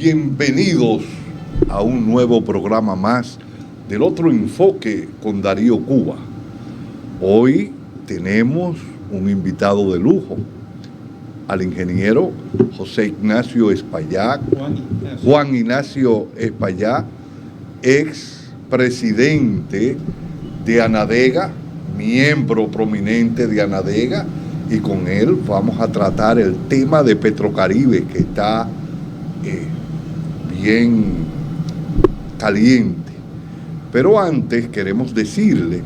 Bienvenidos a un nuevo programa más del Otro Enfoque con Darío Cuba. Hoy tenemos un invitado de lujo, al ingeniero José Ignacio Espaillá, Juan Ignacio Espaillá, ex presidente de Anadega, miembro prominente de Anadega, y con él vamos a tratar el tema de Petrocaribe, que está bien caliente. Pero antes queremos decirle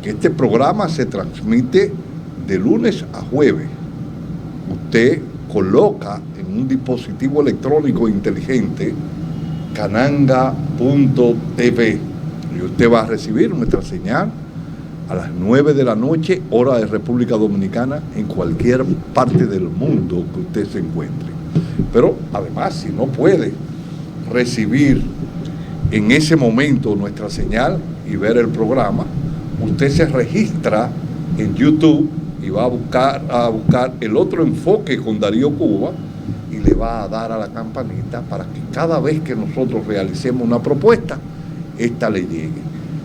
que este programa se transmite de lunes a jueves. Usted coloca en un dispositivo electrónico inteligente cananga.tv y usted va a recibir nuestra señal a las 9 de la noche, hora de República Dominicana, en cualquier parte del mundo que usted se encuentre. Pero además, si no puede recibir en ese momento nuestra señal y ver el programa, usted se registra en YouTube y va a buscar el Otro Enfoque con Darío Cuba y le va a dar a la campanita para que cada vez que nosotros realicemos una propuesta, esta le llegue.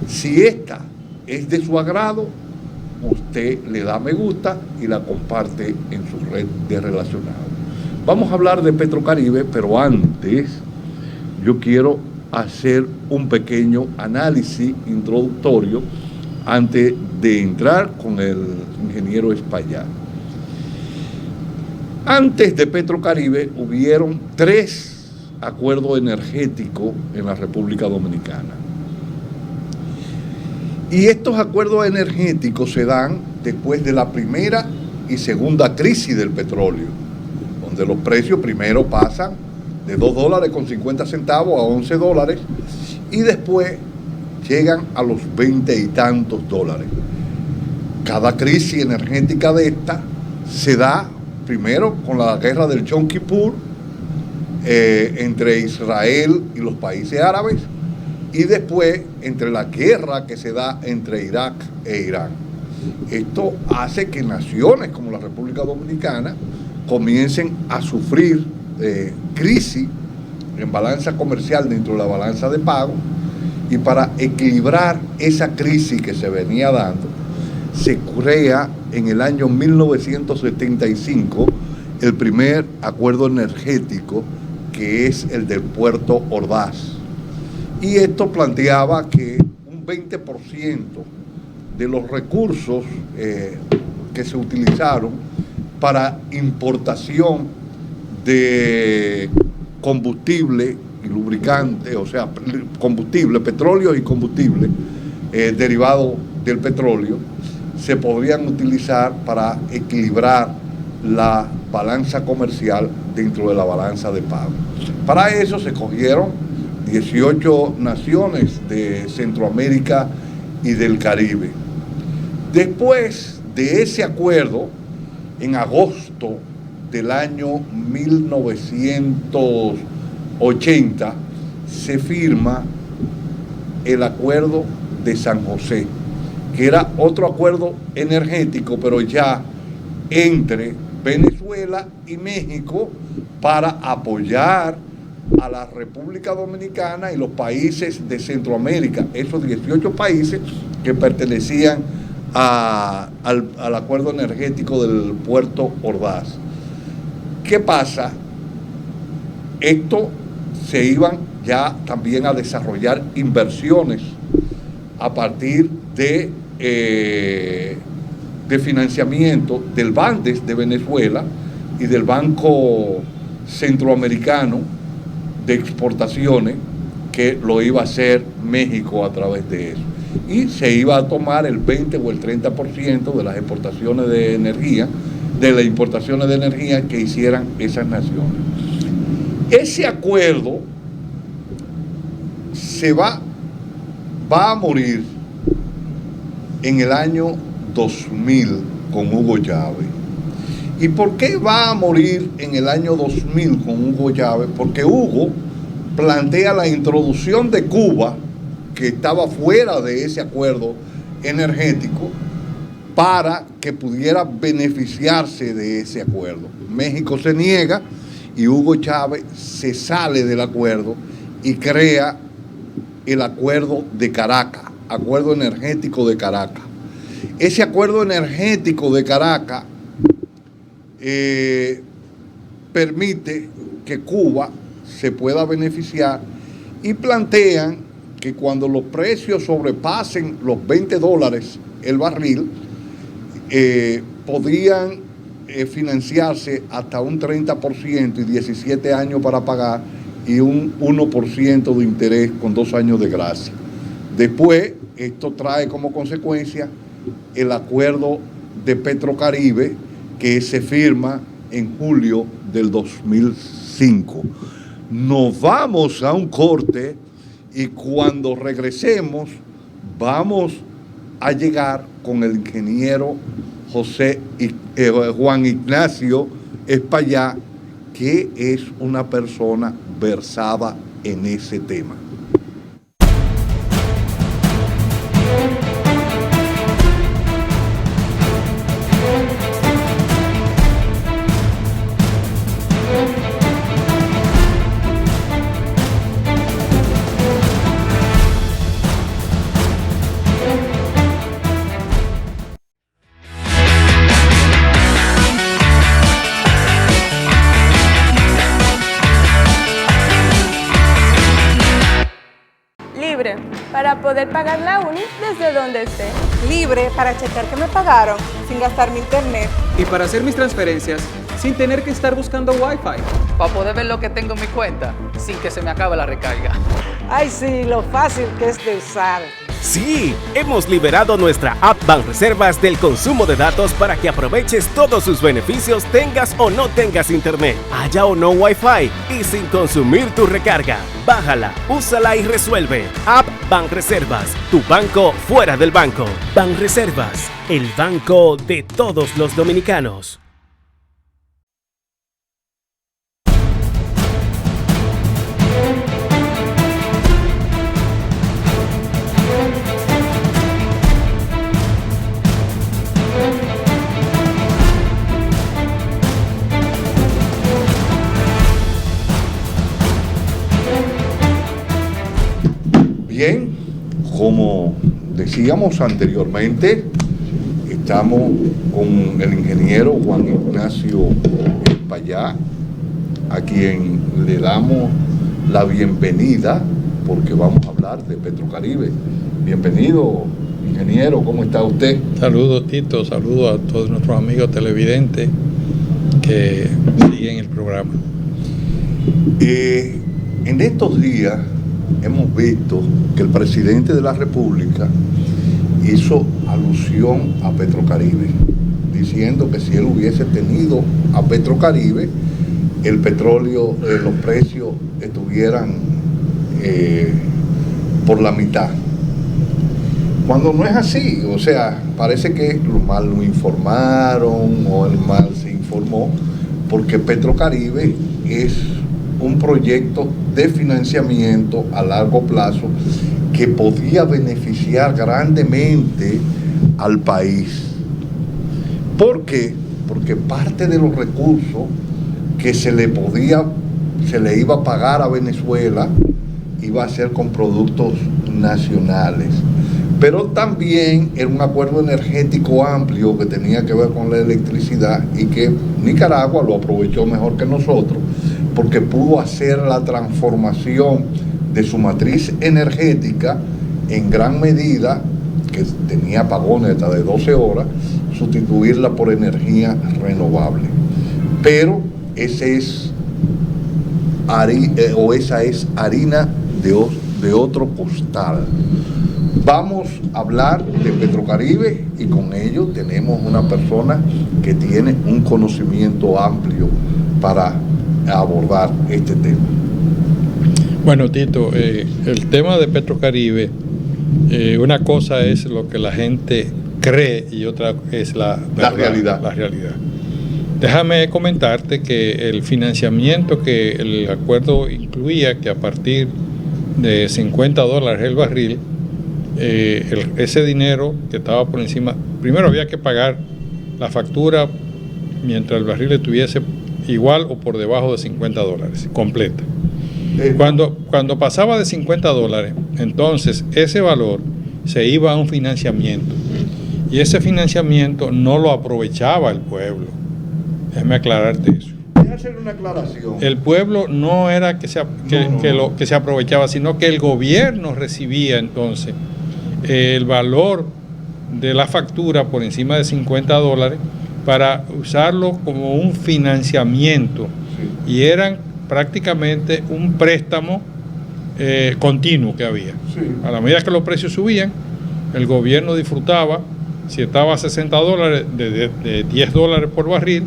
Si esta es de su agrado, usted le da me gusta y la comparte en su red de relacionados. Vamos a hablar de Petrocaribe, pero antes yo quiero hacer un pequeño análisis introductorio antes de entrar con el ingeniero Espaillá. Antes de Petrocaribe hubieron 3 acuerdos energéticos en la República Dominicana. Y estos acuerdos energéticos se dan después de la primera y segunda crisis del petróleo, donde los precios primero pasan de $2.50 a $11 y después llegan a los 20 y tantos dólares. Cada crisis energética de esta se da primero con la guerra del Yom Kippur entre Israel y los países árabes, y después entre la guerra que se da entre Irak e Irán. Esto hace que naciones como la República Dominicana comiencen a sufrir crisis en balanza comercial dentro de la balanza de pago, y para equilibrar esa crisis que se venía dando, se crea en el año 1975 el primer acuerdo energético, que es el del Puerto Ordaz. Y esto planteaba que un 20% de los recursos que se utilizaron para importación de combustible y lubricante, o sea, combustible, petróleo y combustible derivado del petróleo, se podrían utilizar para equilibrar la balanza comercial dentro de la balanza de pago. Para eso se cogieron 18 naciones de Centroamérica y del Caribe. Después de ese acuerdo, en agosto del año 1980, se firma el Acuerdo de San José, que era otro acuerdo energético, pero ya entre Venezuela y México, para apoyar a la República Dominicana y los países de Centroamérica, esos 18 países que pertenecían al acuerdo energético del Puerto Ordaz. ¿Qué pasa? Esto se iban ya también a desarrollar inversiones a partir de financiamiento del Bandes de Venezuela y del Banco Centroamericano de Exportaciones, que lo iba a hacer México a través de eso. Y se iba a tomar el 20 o el 30% de las exportaciones de energía, de las importaciones de energía que hicieran esas naciones. Ese acuerdo va a morir en el año 2000 con Hugo Chávez. ¿Y por qué va a morir en el año 2000 con Hugo Chávez? Porque Hugo plantea la introducción de Cuba, que estaba fuera de ese acuerdo energético, para que pudiera beneficiarse de ese acuerdo. México se niega y Hugo Chávez se sale del acuerdo y crea el Acuerdo de Caracas, Acuerdo Energético de Caracas. Ese Acuerdo Energético de Caracas permite que Cuba se pueda beneficiar y plantean que cuando los precios sobrepasen los $20 el barril, podrían financiarse hasta un 30% y 17 años para pagar y un 1% de interés con 2 años de gracia. Después, esto trae como consecuencia el acuerdo de Petrocaribe que se firma en julio del 2005. Nos vamos a un corte y cuando regresemos vamos a llegar con el ingeniero Juan Ignacio Espaillá, que es una persona versada en ese tema. Libre para poder pagar la uni desde donde esté. Libre para checar que me pagaron sin gastar mi internet. Y para hacer mis transferencias sin tener que estar buscando Wi-Fi. Para poder ver lo que tengo en mi cuenta sin que se me acabe la recarga. Ay, sí, lo fácil que es de usar. Sí, hemos liberado nuestra app Banreservas del consumo de datos para que aproveches todos sus beneficios tengas o no tengas internet, haya o no Wi-Fi y sin consumir tu recarga. Bájala, úsala y resuelve. App Banreservas, tu banco fuera del banco. Banreservas, el banco de todos los dominicanos. Bien, como decíamos anteriormente, estamos con el ingeniero Juan Ignacio Espaillá, a quien le damos la bienvenida porque vamos a hablar de Petrocaribe. Bienvenido, ingeniero, ¿cómo está usted? Saludos, Tito, saludos a todos nuestros amigos televidentes que siguen el programa. En estos días hemos visto que el presidente de la República hizo alusión a Petrocaribe, diciendo que si él hubiese tenido a Petrocaribe, el petróleo, los precios estuvieran por la mitad. Cuando no es así, o sea, parece que mal lo informaron o el mal se informó, porque Petrocaribe es un proyecto de financiamiento a largo plazo que podía beneficiar grandemente al país. ¿Por qué? Porque parte de los recursos que se le iba a pagar a Venezuela iba a ser con productos nacionales. Pero también era un acuerdo energético amplio que tenía que ver con la electricidad y que Nicaragua lo aprovechó mejor que nosotros, porque pudo hacer la transformación de su matriz energética en gran medida, que tenía apagones hasta de 12 horas, sustituirla por energía renovable. Pero esa es harina de otro costal. Vamos a hablar de Petrocaribe y con ello tenemos una persona que tiene un conocimiento amplio para abordar este tema. Bueno, Tito, el tema de Petrocaribe, una cosa es lo que la gente cree y otra es la realidad. La realidad. Déjame comentarte que el financiamiento que el acuerdo incluía, que a partir de $50 el barril, ese dinero que estaba por encima, primero había que pagar la factura mientras el barril estuviese igual o por debajo de $50, completa. Cuando pasaba de $50, entonces ese valor se iba a un financiamiento y ese financiamiento no lo aprovechaba el pueblo. Déjame aclararte eso. Voy a hacer una aclaración. El pueblo no era que se aprovechaba, sino que el gobierno recibía entonces el valor de la factura por encima de $50 para usarlo como un financiamiento, sí. Y eran prácticamente un préstamo continuo que había. Sí. A la medida que los precios subían, el gobierno disfrutaba, si estaba a $60, de $10 por barril,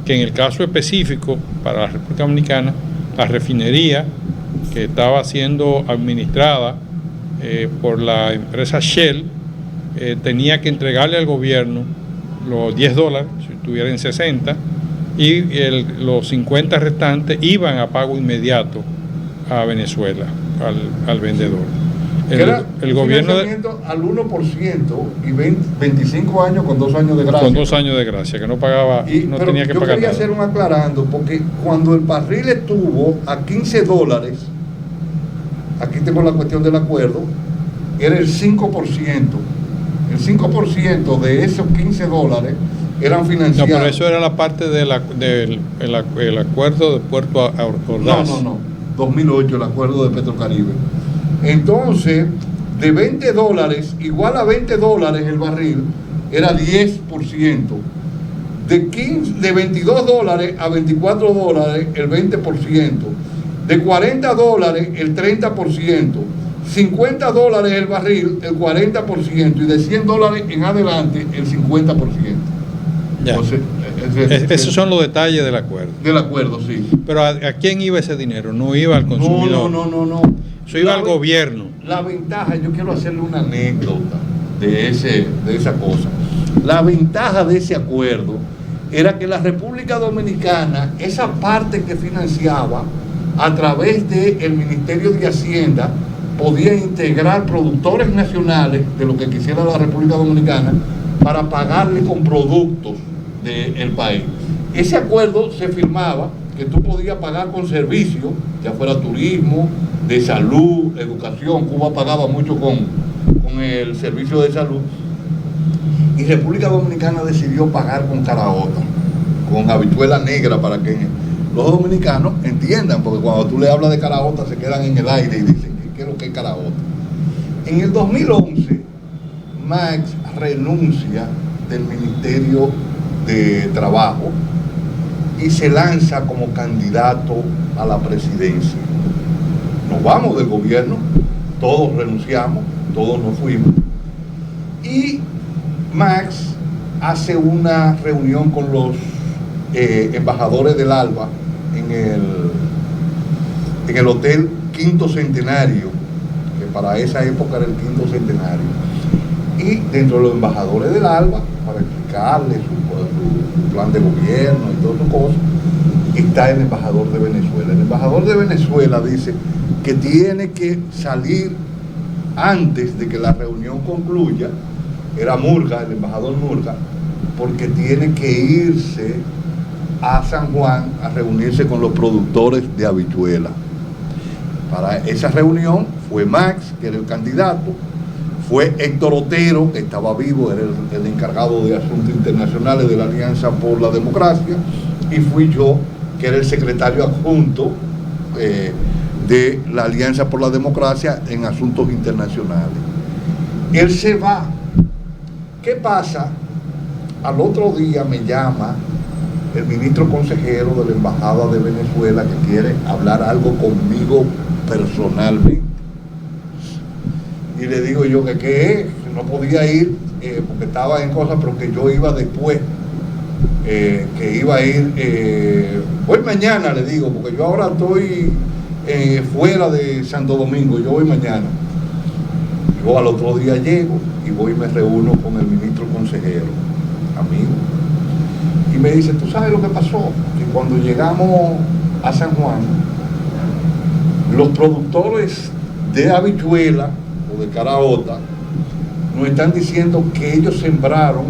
que en el caso específico para la República Dominicana, la refinería que estaba siendo administrada por la empresa Shell, tenía que entregarle al gobierno los $10, si estuviera en 60, y los 50 restantes iban a pago inmediato a Venezuela, al vendedor. El gobierno al 1% y 25 años con 2 años de gracia. Con 2 años de gracia, que no pagaba, no tenía que pagar nada. Yo quería hacer un aclarando, porque cuando el barril estuvo a $15, aquí tengo la cuestión del acuerdo, era el 5%. El 5% de esos $15 eran financiados. No, pero eso era la parte del acuerdo de Puerto Ordaz. No. 2008, el acuerdo de Petrocaribe. Entonces, de $20, igual a $20 el barril, era 10%. De $22 a $24, el 20%. De $40, el 30%. $50 el barril, el 40%. Y de $100 en adelante, el 50%. Ya. Entonces, esos son los detalles del acuerdo. Del acuerdo, sí. Pero ¿a quién iba ese dinero? No iba al consumidor. No. Eso iba al gobierno. La ventaja, yo quiero hacerle una anécdota de esa cosa. La ventaja de ese acuerdo era que la República Dominicana, esa parte que financiaba a través del Ministerio de Hacienda, podía integrar productores nacionales de lo que quisiera la República Dominicana para pagarle con productos del país. Ese acuerdo se firmaba que tú podías pagar con servicios, ya fuera turismo, de salud, educación. Cuba pagaba mucho con el servicio de salud, y República Dominicana decidió pagar con caraota, con habichuela negra, para que los dominicanos entiendan, porque cuando tú le hablas de caraota se quedan en el aire y dicen, ¿qué es lo que es caraota? En el 2011, Max renuncia del Ministerio de Trabajo y se lanza como candidato a la presidencia. Nos vamos del gobierno, todos renunciamos, todos nos fuimos, y Max hace una reunión con los embajadores del ALBA en el Hotel Quinto Centenario, que para esa época era el Quinto Centenario, y dentro de los embajadores del ALBA, para explicarles su plan de gobierno y todas esas cosas, está el embajador de Venezuela. El embajador de Venezuela dice que tiene que salir antes de que la reunión concluya. Era Murga, el embajador Murga, porque tiene que irse a San Juan a reunirse con los productores de habichuela. Para esa reunión fue Max, que era el candidato, fue Héctor Otero, que estaba vivo, era el encargado de asuntos internacionales de la Alianza por la Democracia, y fui yo, que era el secretario adjunto de la Alianza por la Democracia en asuntos internacionales. Él se va. ¿Qué pasa? Al otro día me llama el ministro consejero de la Embajada de Venezuela, que quiere hablar algo conmigo personalmente. Y le digo yo que qué es, no podía ir porque estaba en cosas, pero que yo iba después, que iba a ir hoy mañana, le digo, porque yo ahora estoy fuera de Santo Domingo, yo voy mañana. Yo al otro día llego y voy y me reúno con el ministro consejero, amigo, y me dice, ¿tú sabes lo que pasó? Que cuando llegamos a San Juan, los productores de habichuela o de caraota nos están diciendo que ellos sembraron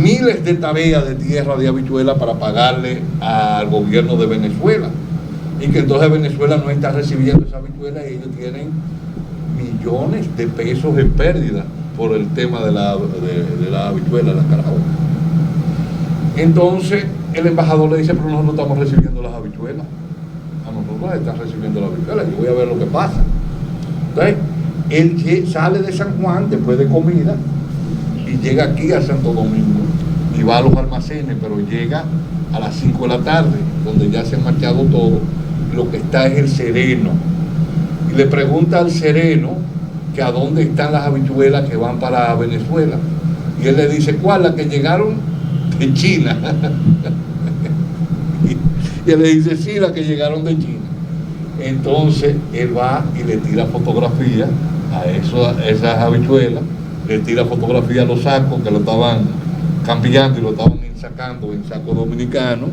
miles de tareas de tierra de habichuela para pagarle al gobierno de Venezuela, y que entonces Venezuela no está recibiendo esa habichuela y ellos tienen millones de pesos en pérdida por el tema de la habichuela, la caraota. Entonces el embajador le dice, pero nosotros no estamos recibiendo las habichuelas, a nosotros están recibiendo las habichuelas, yo voy a ver lo que pasa. Entonces él sale de San Juan después de comida y llega aquí a Santo Domingo y va a los almacenes, pero llega a las 5 de la tarde, donde ya se han marchado todos, y lo que está es el sereno. Y le pregunta al sereno que a dónde están las habichuelas que van para Venezuela. Y él le dice, ¿cuál? Las que llegaron de China. Y él le dice, sí, las que llegaron de China. Entonces él va y le tira fotografía a esas habichuelas, le tira fotografía a los sacos que lo estaban cambiando y lo estaban sacando en saco dominicano,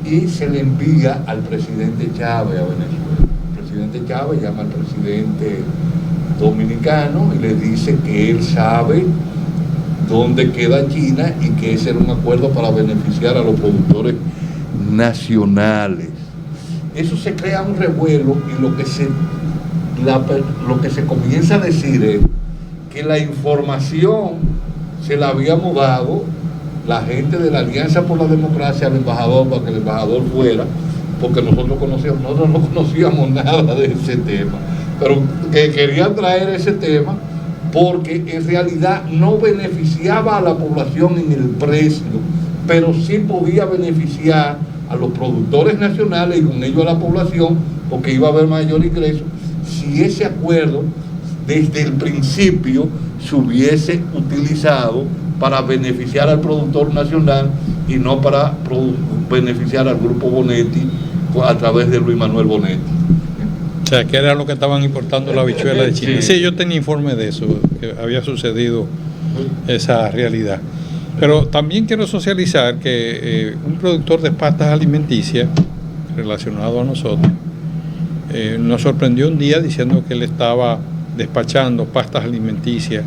y se le envía al presidente Chávez a Venezuela. El presidente Chávez llama al presidente dominicano y le dice que él sabe dónde queda China y que ese era un acuerdo para beneficiar a los productores nacionales. Eso se crea un revuelo, y lo que se comienza a decir es que la información se la habíamos dado la gente de la Alianza por la Democracia al embajador para que el embajador fuera, porque nosotros no conocíamos nada de ese tema, pero que querían traer ese tema porque en realidad no beneficiaba a la población en el precio, pero sí podía beneficiar a los productores nacionales y con ello a la población, porque iba a haber mayor ingreso si ese acuerdo desde el principio se hubiese utilizado para beneficiar al productor nacional y no para beneficiar al grupo Bonetti a través de Luis Manuel Bonetti. O sea, que era lo que estaban importando la habichuela de China. Sí, yo tenía informe de eso, que había sucedido esa realidad. Pero también quiero socializar que un productor de pastas alimenticias relacionado a nosotros nos sorprendió un día diciendo que él estaba despachando pastas alimenticias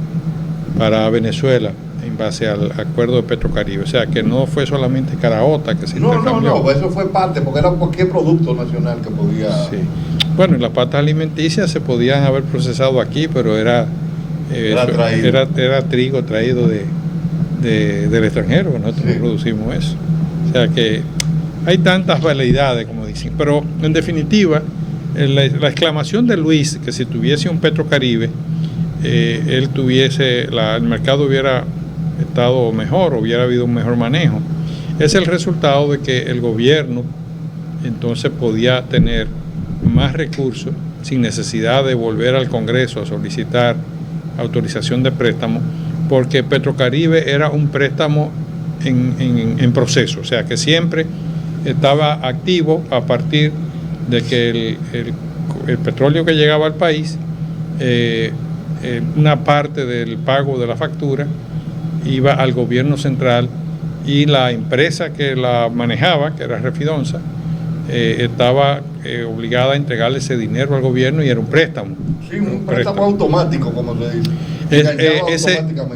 para Venezuela en base al acuerdo de Petrocaribe. O sea, que no fue solamente caraota que se intercambió. No, eso fue parte, porque era cualquier producto nacional que podía... Sí. Bueno, las pastas alimenticias se podían haber procesado aquí, pero era trigo traído del extranjero, nosotros no producimos eso. O sea que hay tantas veleidades, como dicen. Pero en definitiva, la exclamación de Luis, que si tuviese un Petrocaribe, el mercado hubiera estado mejor, hubiera habido un mejor manejo, es el resultado de que el gobierno entonces podía tener más recursos sin necesidad de volver al Congreso a solicitar autorización de préstamo, porque Petrocaribe era un préstamo en proceso, o sea que siempre estaba activo a partir de que el petróleo que llegaba al país, una parte del pago de la factura iba al gobierno central, y la empresa que la manejaba, que era Refidonza, estaba obligada a entregarle ese dinero al gobierno, y era un préstamo. Sí, un préstamo automático, como se dice.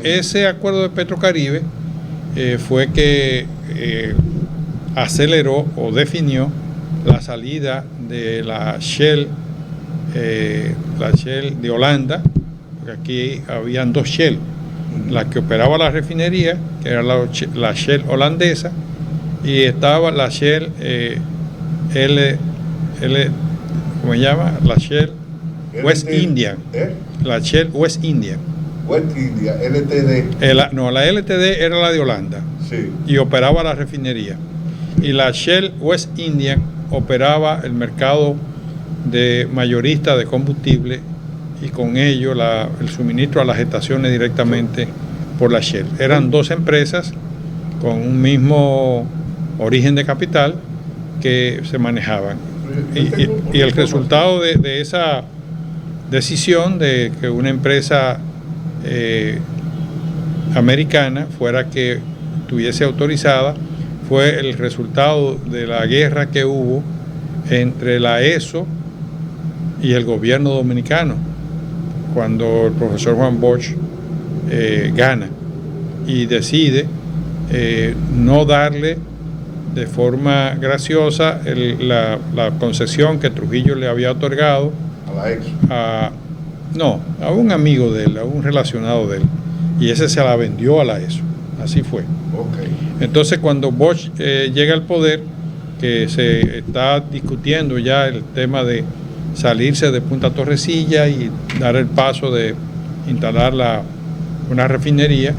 Ese acuerdo de Petrocaribe fue que aceleró o definió la salida de la Shell de Holanda, porque aquí habían dos Shell, la que operaba la refinería, que era la Shell holandesa, y estaba la Shell ¿cómo se llama? La Shell West Indian. La Shell West Indian. West India, LTD. La LTD era la de Holanda. Sí. Y operaba la refinería. Y la Shell West Indian operaba el mercado de mayorista de combustible, y con ello el suministro a las estaciones directamente por la Shell. Eran dos empresas con un mismo origen de capital que se manejaban. Y el resultado de esa decisión de que una empresa americana fuera que estuviese autorizada fue el resultado de la guerra que hubo entre la ESO y el gobierno dominicano, cuando el profesor Juan Bosch gana y decide no darle de forma graciosa la concesión que Trujillo le había otorgado A la ex. a un amigo de él, a un relacionado de él, y ese se la vendió a la ESO. Así fue. Okay. Entonces, cuando Bosch llega al poder, que se está discutiendo ya el tema de salirse de Punta Torrecilla y dar el paso de instalar una refinería,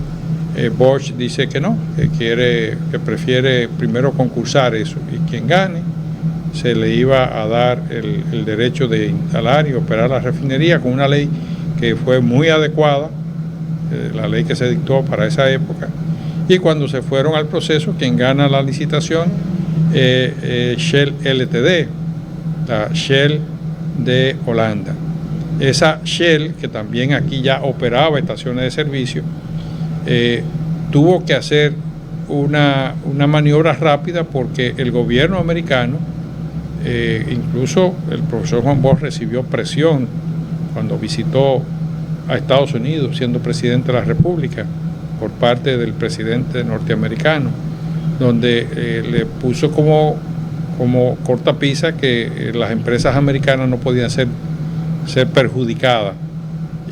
Bosch dice que no, que prefiere primero concursar eso, y quien gane se le iba a dar el derecho de instalar y operar la refinería con una ley que fue muy adecuada, la ley que se dictó para esa época. Y cuando se fueron al proceso, quien gana la licitación, Shell Ltd, la Shell de Holanda. Esa Shell, que también aquí ya operaba estaciones de servicio, tuvo que hacer una maniobra rápida porque el gobierno americano, incluso el profesor Juan Bosch recibió presión cuando visitó a Estados Unidos siendo presidente de la República por parte del presidente norteamericano, donde le puso como cortapisa que las empresas americanas no podían ser perjudicadas,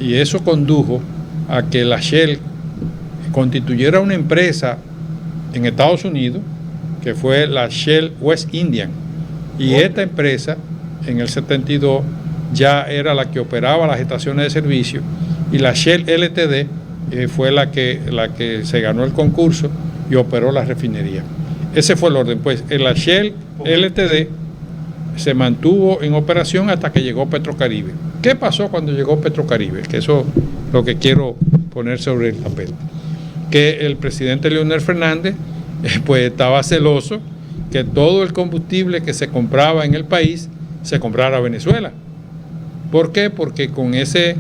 y eso condujo a que la Shell constituyera una empresa en Estados Unidos que fue la Shell West Indian, y esta empresa en el 72 ya era la que operaba las estaciones de servicio, y la Shell Ltd fue la que se ganó el concurso y operó la refinería. Ese fue el orden. Pues la Shell Ltd se mantuvo en operación hasta que llegó Petrocaribe. ¿Qué pasó cuando llegó Petrocaribe? Que eso es lo que quiero poner sobre el papel. Que el presidente Leonel Fernández pues estaba celoso que todo el combustible que se compraba en el país se comprara a Venezuela. ¿Por qué? Porque con esa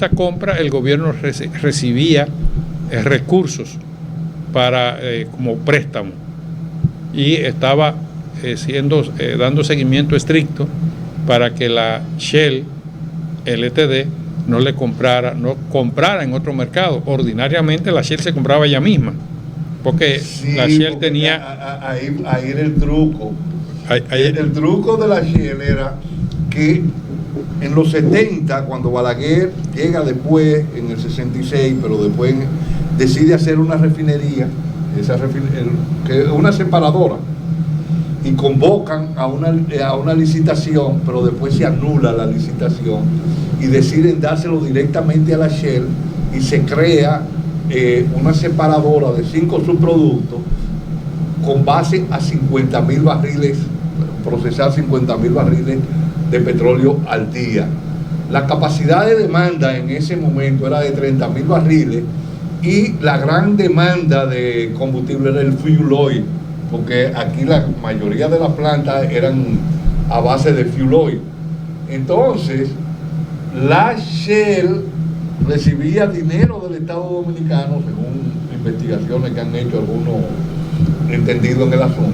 compra el gobierno recibía recursos como préstamo, y estaba dando seguimiento estricto para que la Shell Ltd no comprara en otro mercado. Ordinariamente la Shell se compraba ella misma, porque Sí, la Shell porque tenía... Ahí era el truco. El El truco de la Shell era que en los 70, cuando Balaguer llega después, en el 66, pero después decide hacer una refinería, que es una separadora, y convocan a una licitación, pero después se anula la licitación y deciden dárselo directamente a la Shell, y se crea una separadora de 5 subproductos con base a 50.000 barriles, procesar 50.000 barriles de petróleo al día. La capacidad de demanda en ese momento era de 30.000 barriles, y la gran demanda de combustible era el fuel oil, porque aquí la mayoría de las plantas eran a base de fuel oil. Entonces, la Shell recibía dinero del Estado Dominicano, según investigaciones que han hecho algunos entendidos en el asunto,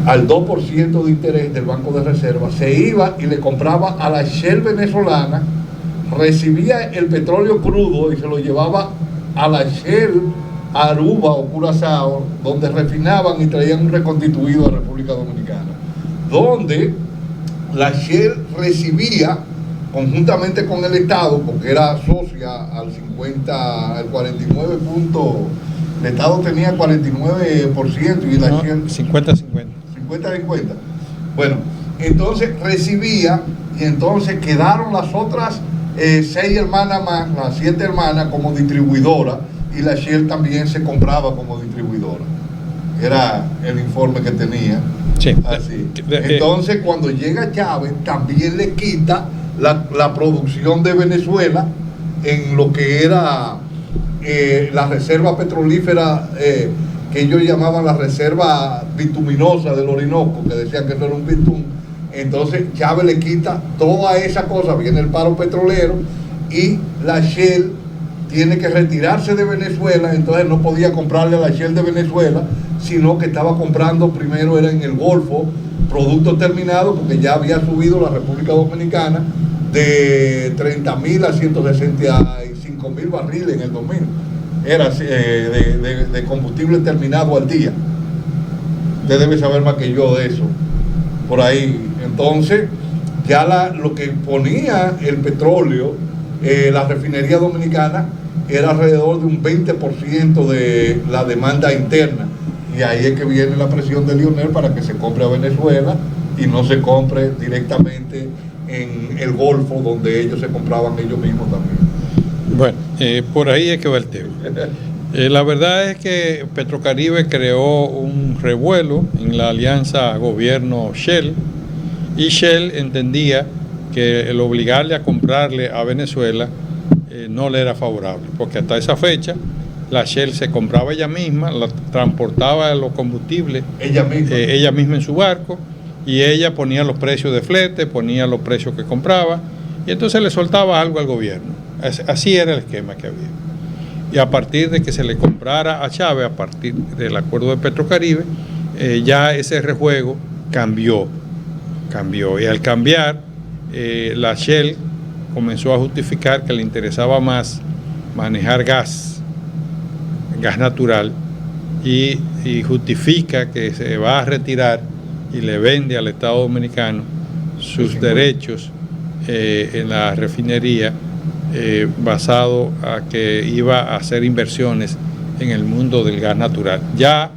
al 2% de interés del Banco de Reserva. Se iba y le compraba a la Shell venezolana, recibía el petróleo crudo y se lo llevaba a la Shell Aruba o Curazao, donde refinaban y traían un reconstituido a la República Dominicana, donde la Shell recibía conjuntamente con el Estado, porque era socia al 49 puntos, el Estado tenía 49% y la Shell 50-50. 50-50. Bueno, entonces recibía, y entonces quedaron las otras 6 hermanas más, las 7 hermanas, como distribuidora, y la Shell también se compraba como distribuidora. Era el informe que tenía. Sí. Así. Entonces, cuando llega Chávez, también le quita la producción de Venezuela en lo que era la reserva petrolífera, que ellos llamaban la reserva bituminosa del Orinoco, que decían que eso era un bitum. Entonces Chávez le quita toda esa cosa, viene el paro petrolero, y la Shell tiene que retirarse de Venezuela. Entonces no podía comprarle a la Shell de Venezuela, sino que estaba comprando primero, era en el Golfo, productos terminados, porque ya había subido la República Dominicana de 30.000 a 165.000 barriles en el 2000. era de combustible terminado al día. Usted debe saber más que yo de eso. Por ahí. Entonces, ya lo que ponía el petróleo, la refinería dominicana, era alrededor de un 20% de la demanda interna. Y ahí es que viene la presión de Lionel para que se compre a Venezuela y no se compre directamente en el Golfo, donde ellos se compraban ellos mismos también. Bueno, por ahí es que va el tema. La verdad es que Petrocaribe creó un revuelo en la alianza gobierno-Shell, y Shell entendía que el obligarle a comprarle a Venezuela no le era favorable, porque hasta esa fecha la Shell se compraba ella misma, la transportaba los combustibles ella misma en su barco, y ella ponía los precios de flete, ponía los precios que compraba, y entonces le soltaba algo al gobierno. Así era el esquema que había. Y a partir de que se le comprara a Chávez, a partir del acuerdo de Petrocaribe, ya ese rejuego cambió. Y al cambiar, la Shell comenzó a justificar que le interesaba más manejar gas natural, y justifica que se va a retirar y le vende al Estado Dominicano sus derechos en la refinería, basado a que iba a hacer inversiones en el mundo del gas natural. Ya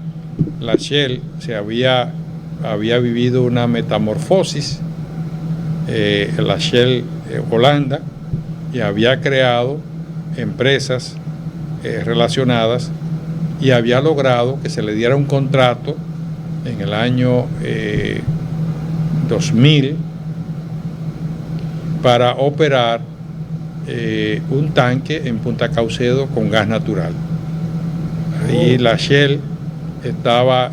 la Shell había vivido una metamorfosis, la Shell Holanda, y había creado empresas relacionadas, y había logrado que se le diera un contrato en el año 2000 para operar un tanque en Punta Caucedo con gas natural. Ahí la Shell estaba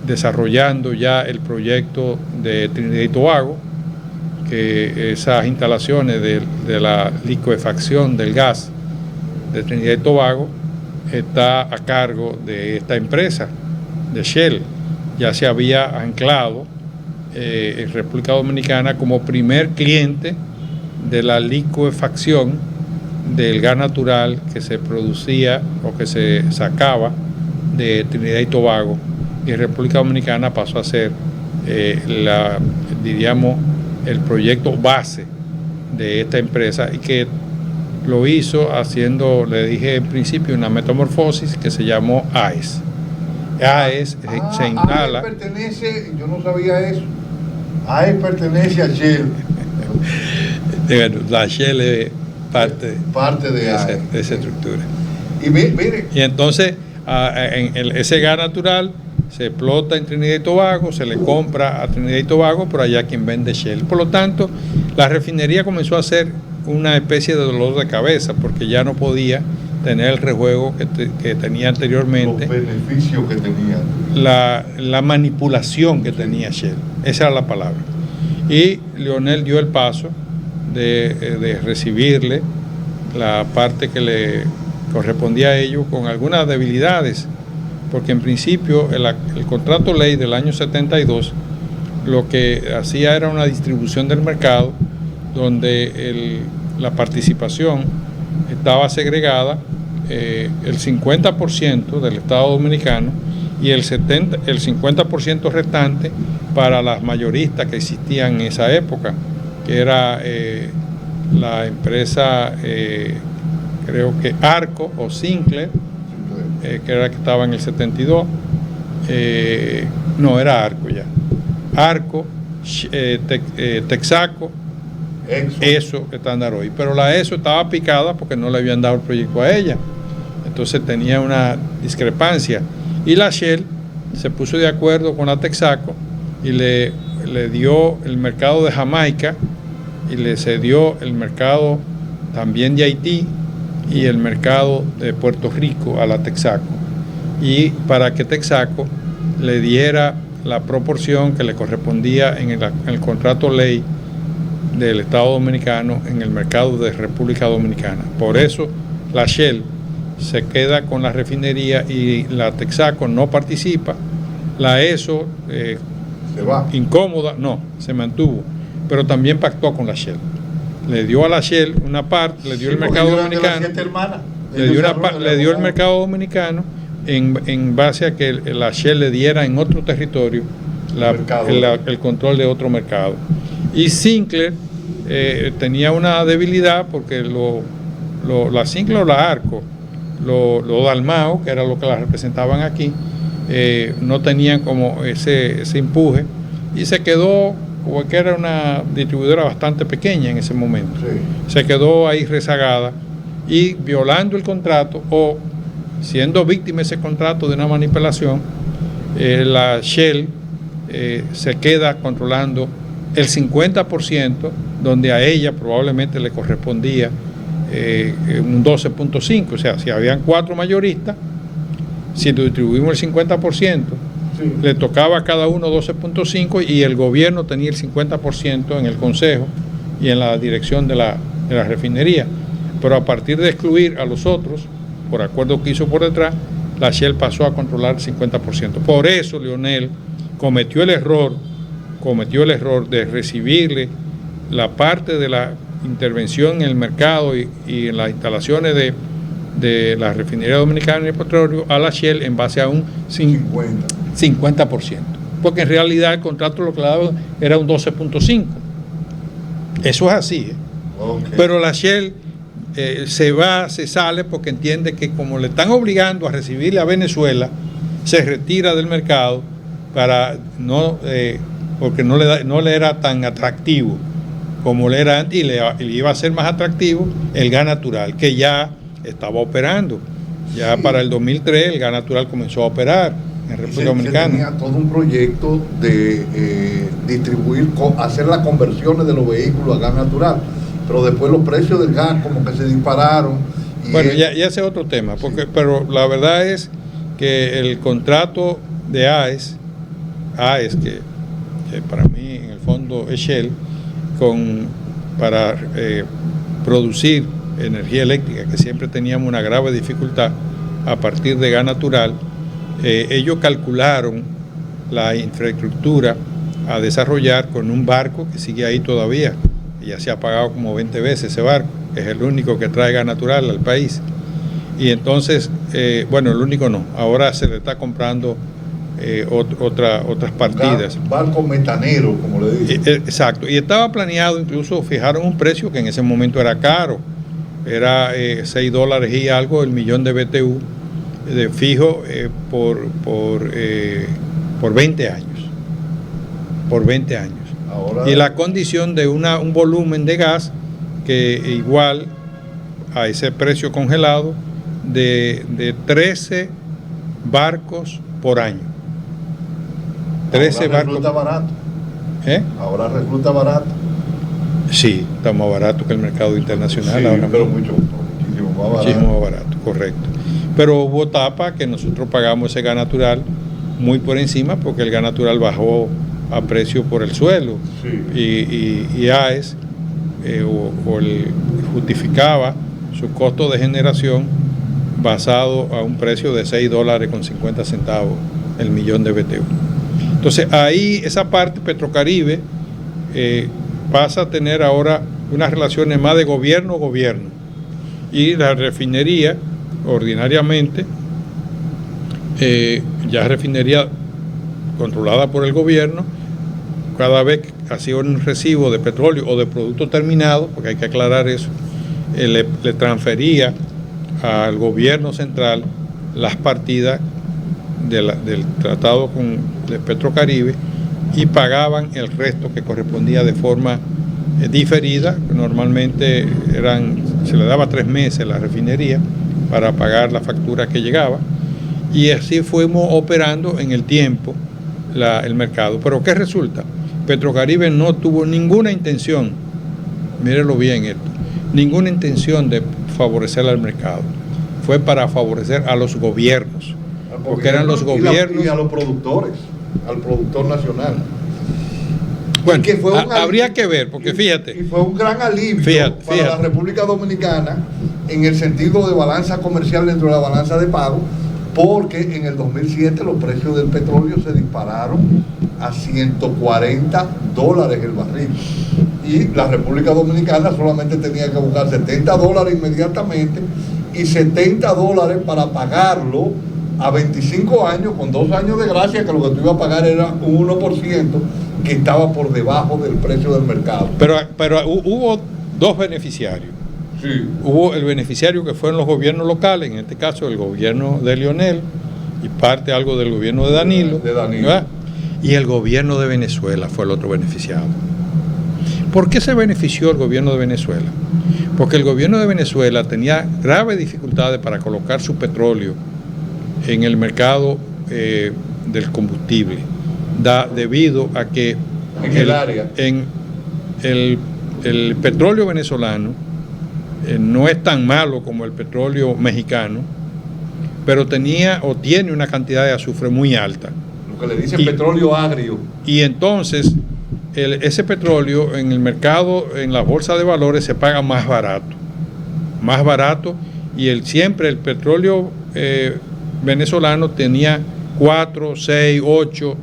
desarrollando ya el proyecto de Trinidad y Tobago, que esas instalaciones de la licuefacción del gas de Trinidad y Tobago está a cargo de esta empresa, de Shell. Ya se había anclado en República Dominicana como primer cliente de la licuefacción del gas natural que se producía o que se sacaba de Trinidad y Tobago, y República Dominicana pasó a ser diríamos, el proyecto base de esta empresa, y que lo hizo haciendo, le dije en principio, una metamorfosis que se llamó AES. AES se instala. AES pertenece, yo no sabía eso. AES pertenece a Shell. La Shell es parte de esa estructura. Y mire. Y entonces ese gas natural se explota en Trinidad y Tobago, se le compra a Trinidad y Tobago, pero allá quien vende Shell. Por lo tanto, la refinería comenzó a ser una especie de dolor de cabeza, porque ya no podía tener el rejuego que tenía anteriormente. Los beneficios que tenía. La manipulación que tenía Shell. Esa era la palabra. Y Lionel dio el paso de recibirle la parte que le correspondía a ellos, con algunas debilidades, porque en principio el contrato ley del año 72 lo que hacía era una distribución del mercado, donde la participación estaba segregada, el 50% del Estado Dominicano y el 50% restante para las mayoristas que existían en esa época, que era la empresa, creo que Arco o Sinclair, que era la que estaba en el 72, no, era Arco ya, Arco, Texaco, ESO, estándar hoy, pero la ESO estaba picada porque no le habían dado el proyecto a ella, entonces tenía una discrepancia, y la Shell se puso de acuerdo con la Texaco y le dio el mercado de Jamaica, y le cedió el mercado también de Haití y el mercado de Puerto Rico a la Texaco, y para que Texaco le diera la proporción que le correspondía en el contrato ley del Estado Dominicano en el mercado de República Dominicana. Por eso la Shell se queda con la refinería y la Texaco no participa. La ESO, se va. Incómoda, no, se mantuvo, pero también pactó con la Shell. Le dio a la Shell una parte, le dio el mercado dominicano. le dio el mercado dominicano en base a que la Shell le diera en otro territorio el control de otro mercado. Y Sinclair tenía una debilidad porque la Sinclair o la Arco, los Dalmau, que era lo que la representaban aquí, no tenían como ese empuje y se quedó, como que era una distribuidora bastante pequeña en ese momento, se quedó ahí rezagada y violando el contrato o siendo víctima de ese contrato de una manipulación, la Shell se queda controlando el 50%, donde a ella probablemente le correspondía un 12.5%, o sea, si habían 4 mayoristas, si distribuimos el 50%, le tocaba a cada uno 12.5% y el gobierno tenía el 50% en el consejo y en la dirección de la refinería. Pero a partir de excluir a los otros, por acuerdo que hizo por detrás, la Shell pasó a controlar el 50%. Por eso Leonel cometió el error de recibirle la parte de la intervención en el mercado y en las instalaciones de la refinería dominicana de petróleo a la Shell en base a un 50%. Porque en realidad el contrato lo que le daba era un 12.5%. Eso es así. Okay. Pero la Shell se sale porque entiende que como le están obligando a recibirle a Venezuela, se retira del mercado para porque no le era tan atractivo como le era antes y le iba a ser más atractivo el gas natural, que ya estaba operando. Ya para el 2003 el gas natural comenzó a operar en República Dominicana. Se tenía todo un proyecto de hacer las conversiones de los vehículos a gas natural, pero después los precios del gas como que se dispararon. Bueno, ya ese es otro tema, pero la verdad es que el contrato de AES que para mí en el fondo es Shell, para producir energía eléctrica, que siempre teníamos una grave dificultad a partir de gas natural, ellos calcularon la infraestructura a desarrollar con un barco que sigue ahí todavía, y ya se ha pagado como 20 veces ese barco, que es el único que trae gas natural al país. Y entonces, bueno, el único no, ahora se le está comprando otras partidas. Barco metanero, como le dicen. Exacto, y estaba planeado, incluso fijaron un precio que en ese momento era caro, era $6 y algo el millón de BTU de fijo por 20 años. Por 20 años. Ahora, y la condición de un volumen de gas que igual a ese precio congelado de 13 barcos por año. 13 ahora barcos. Resulta barato. Ahora resulta barato. Sí, está más barato que el mercado internacional. Sí, ahora pero muchísimo más barato. Muchísimo más barato, correcto. Pero hubo etapa que nosotros pagamos ese gas natural muy por encima porque el gas natural bajó a precio por el suelo. Sí. Y AES justificaba su costo de generación basado a un precio de $6.50 el millón de BTU. Entonces ahí esa parte Petrocaribe pasa a tener ahora unas relaciones más de gobierno-gobierno, y la refinería ordinariamente ya refinería controlada por el gobierno, cada vez que hacía un recibo de petróleo o de producto terminado, porque hay que aclarar eso, le transfería al gobierno central las partidas del tratado con Petrocaribe y pagaban el resto que correspondía de forma diferida. Normalmente se le daba 3 meses a la refinería para pagar la factura que llegaba, y así fuimos operando en el tiempo el mercado. Pero ¿qué resulta? Petrocaribe no tuvo ninguna intención, mírenlo bien esto, ninguna intención de favorecer al mercado. Fue para favorecer a los gobiernos, porque eran los gobiernos y a los productores, al productor nacional. Bueno, habría que ver, porque fíjate. Y fue un gran alivio para la República Dominicana en el sentido de balanza comercial dentro de la balanza de pago, porque en el 2007 los precios del petróleo se dispararon a $140 el barril. Y la República Dominicana solamente tenía que buscar $70 inmediatamente, y $70 para pagarlo a 25 años con 2 años de gracia, que lo que tú ibas a pagar era un 1% que estaba por debajo del precio del mercado. Pero hubo dos beneficiarios. Sí. Hubo el beneficiario que fueron los gobiernos locales, en este caso el gobierno de Leonel y parte algo del gobierno de Danilo. ¿Verdad? Y el gobierno de Venezuela fue el otro beneficiado. ¿Por qué se benefició el gobierno de Venezuela? Porque el gobierno de Venezuela tenía graves dificultades para colocar su petróleo en el mercado del combustible, debido a que el petróleo venezolano no es tan malo como el petróleo mexicano, pero tenía o tiene una cantidad de azufre muy alta. Lo que le dicen petróleo agrio. Y entonces ese petróleo en el mercado, en la bolsa de valores, se paga más barato, y siempre el petróleo venezolano tenía 4, 6, 8,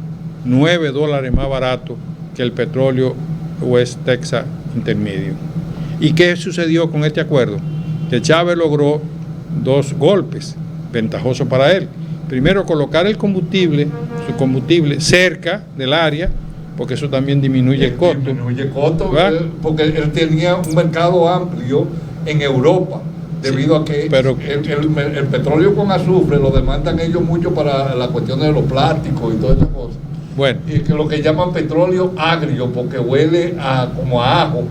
9 dólares más barato que el petróleo West Texas intermedio. ¿Y qué sucedió con este acuerdo? Que Chávez logró 2 golpes ventajosos para él. Primero, colocar su combustible cerca del área, porque eso también disminuye el costo. Disminuye el costo, porque él tenía un mercado amplio en Europa, debido a que el petróleo con azufre lo demandan ellos mucho para la cuestión de los plásticos y todas esas cosas. Bueno. Y que lo que llaman petróleo agrio, porque huele como a ajo.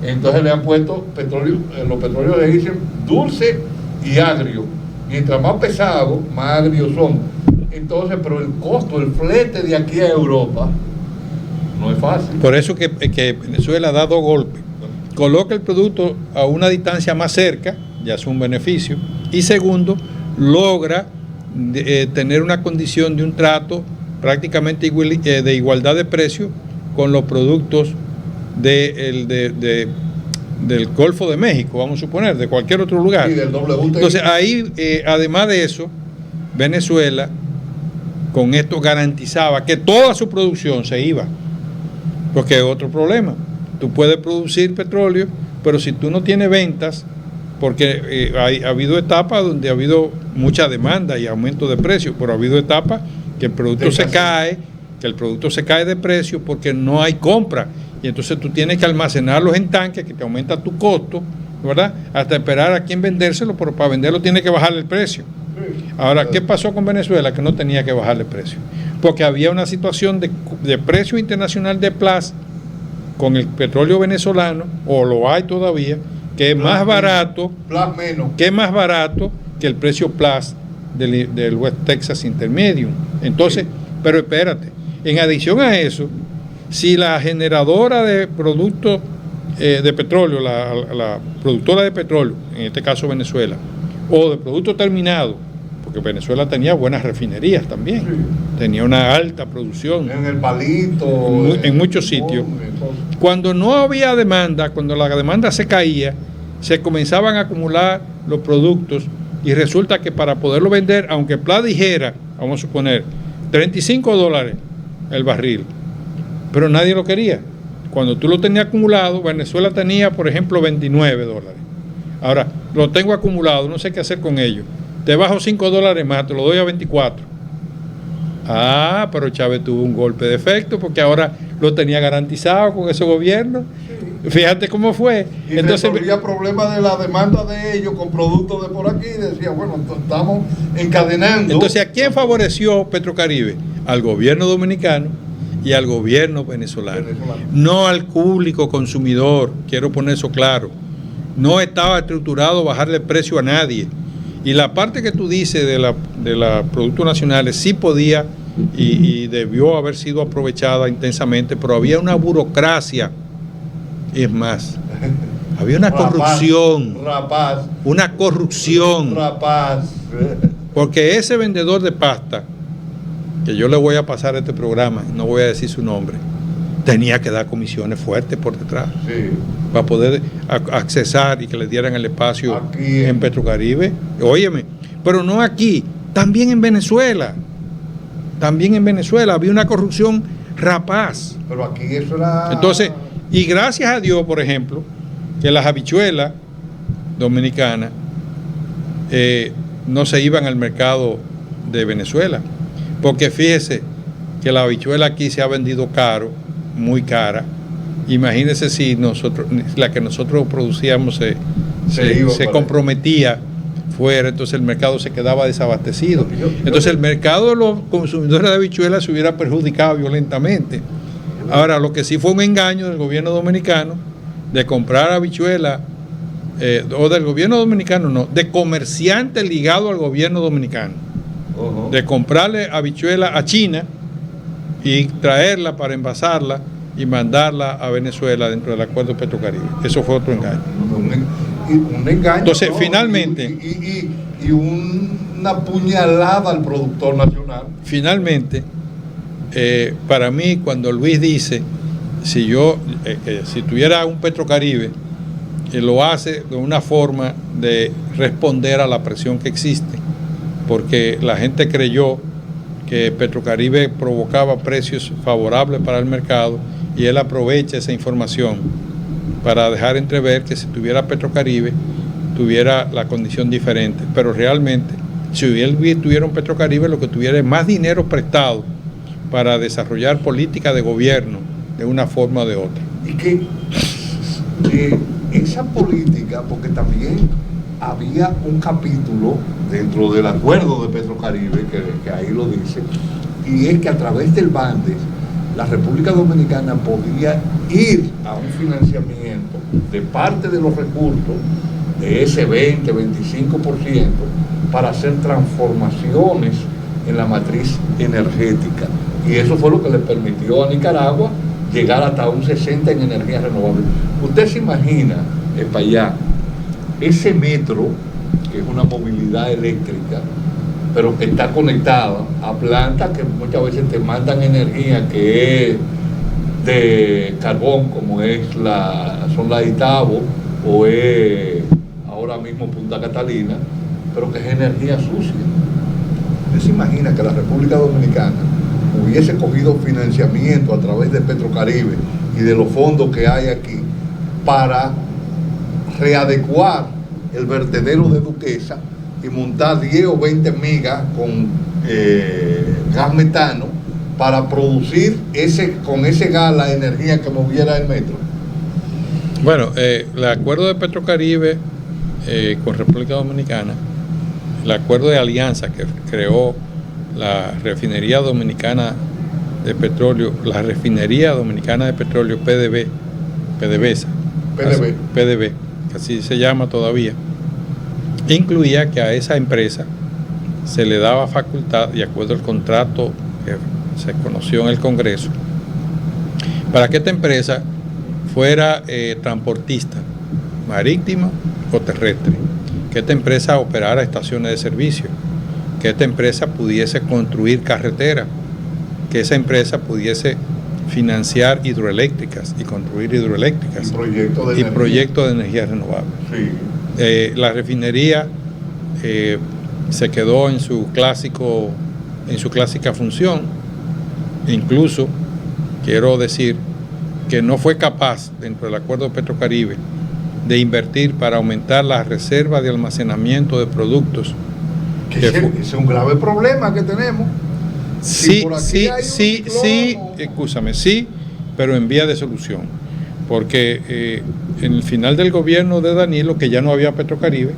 Entonces le han puesto petróleo, los petróleos le dicen dulce y agrio. Mientras más pesados, más agrios son. Entonces, pero el costo, el flete de aquí a Europa no es fácil. Por eso que Venezuela da 2 golpes. Coloca el producto a una distancia más cerca, ya es un beneficio. Y segundo, logra tener una condición de un trato prácticamente de igualdad de precio con los productos del Golfo de México, vamos a suponer, de cualquier otro lugar. Sí, del WTI. Entonces ahí, además de eso, Venezuela con esto garantizaba que toda su producción se iba, porque es otro problema. Tú puedes producir petróleo, pero si tú no tienes ventas, porque ha habido etapas donde ha habido mucha demanda y aumento de precios, pero ha habido etapas que el producto se cae, de precio porque no hay compra, y entonces tú tienes que almacenarlos en tanques, que te aumenta tu costo, ¿verdad? Hasta esperar a quién vendérselo, pero para venderlo tiene que bajarle el precio. Ahora, ¿qué pasó con Venezuela? Que no tenía que bajarle el precio, porque había una situación de precio internacional de Plus con el petróleo venezolano, o lo hay todavía, que es más barato, que el precio Plus del West Texas Intermedium. Entonces, pero espérate, en adición a eso, si la generadora de productos de petróleo, la productora de petróleo, en este caso Venezuela, o de productos terminados, porque Venezuela tenía buenas refinerías también, tenía una alta producción en el Palito, en muchos sitios. Cuando no había demanda, cuando la demanda se caía, se comenzaban a acumular los productos, y resulta que para poderlo vender, aunque Pla dijera, vamos a suponer, $35 el barril, pero nadie lo quería. Cuando tú lo tenías acumulado, Venezuela tenía, por ejemplo, $29. Ahora, lo tengo acumulado, no sé qué hacer con ello. Te bajo $5 más, te lo doy a 24. Ah, pero Chávez tuvo un golpe de efecto, porque ahora lo tenía garantizado con ese gobierno. Fíjate cómo fue. Y entonces había problemas de la demanda de ellos con productos de por aquí, y decía, bueno, estamos encadenando. Entonces, ¿a quién favoreció Petrocaribe? Al gobierno dominicano y al gobierno venezolano. No al público consumidor, quiero poner eso claro. No estaba estructurado bajarle el precio a nadie. Y la parte que tú dices de los productos nacionales sí podía y debió haber sido aprovechada intensamente, pero había una burocracia. Es más, había una corrupción. Una corrupción. Porque ese vendedor de pasta, que yo le voy a pasar este programa, no voy a decir su nombre, tenía que dar comisiones fuertes por detrás, para poder accesar y que le dieran el espacio aquí en Petrocaribe. Óyeme, pero no aquí, también en Venezuela. También en Venezuela había una corrupción rapaz. Pero aquí eso era... Entonces, y gracias a Dios, por ejemplo, que las habichuelas dominicanas no se iban al mercado de Venezuela. Porque fíjese que la habichuela aquí se ha vendido caro, muy cara. Imagínense si la que nosotros producíamos se comprometía fuera, entonces el mercado se quedaba desabastecido. Entonces el mercado de los consumidores de habichuelas se hubiera perjudicado violentamente. Ahora, lo que sí fue un engaño del gobierno dominicano de comprar habichuelas, o del gobierno dominicano, no, de comerciantes ligados al gobierno dominicano, de comprarle habichuelas a China y traerla para envasarla y mandarla a Venezuela dentro del acuerdo Petrocaribe. Eso fue otro engaño. Un engaño. Entonces, finalmente... Y una puñalada al productor nacional. Finalmente, para mí, cuando Luis dice, si tuviera un Petrocaribe, lo hace de una forma de responder a la presión que existe, porque la gente creyó que Petrocaribe provocaba precios favorables para el mercado y él aprovecha esa información para dejar entrever que si tuviera Petrocaribe tuviera la condición diferente, pero realmente si él tuviera un Petrocaribe lo que tuviera es más dinero prestado para desarrollar política de gobierno de una forma o de otra. Y que esa política, porque también había un capítulo dentro del acuerdo de Petrocaribe, que ahí lo dice, y es que a través del Bandes la República Dominicana podía ir a un financiamiento de parte de los recursos de ese 20-25% para hacer transformaciones en la matriz energética. Y eso fue lo que le permitió a Nicaragua llegar hasta un 60% en energías renovables. Usted se imagina, para allá, ese metro, que es una movilidad eléctrica, pero que está conectada a plantas que muchas veces te mandan energía que es de carbón, como son la Itabo o es ahora mismo Punta Catalina, pero que es energía sucia. Usted se imagina que la República Dominicana hubiese cogido financiamiento a través de Petrocaribe y de los fondos que hay aquí para readecuar el vertedero de Duquesa y montar 10 o 20 migas con gas metano para producir con ese gas la energía que moviera el metro. Bueno, el acuerdo de Petrocaribe con República Dominicana, el acuerdo de alianza que creó la refinería dominicana de petróleo, la refinería dominicana de petróleo PDVSA, que así se llama todavía, incluía que a esa empresa se le daba facultad, de acuerdo al contrato que se conoció en el Congreso, para que esta empresa fuera transportista, marítima o terrestre, que esta empresa operara estaciones de servicio, que esta empresa pudiese construir carreteras, que esa empresa pudiese financiar hidroeléctricas y construir hidroeléctricas y proyectos de energía renovable. Sí. La refinería se quedó en su clásica función. Incluso quiero decir que no fue capaz, dentro del acuerdo de Petrocaribe, de invertir para aumentar las reservas de almacenamiento de productos. Es un grave problema que tenemos. Sí, escúchame, sí, pero en vía de solución. Porque en el final del gobierno de Danilo, que ya no había Petrocaribe,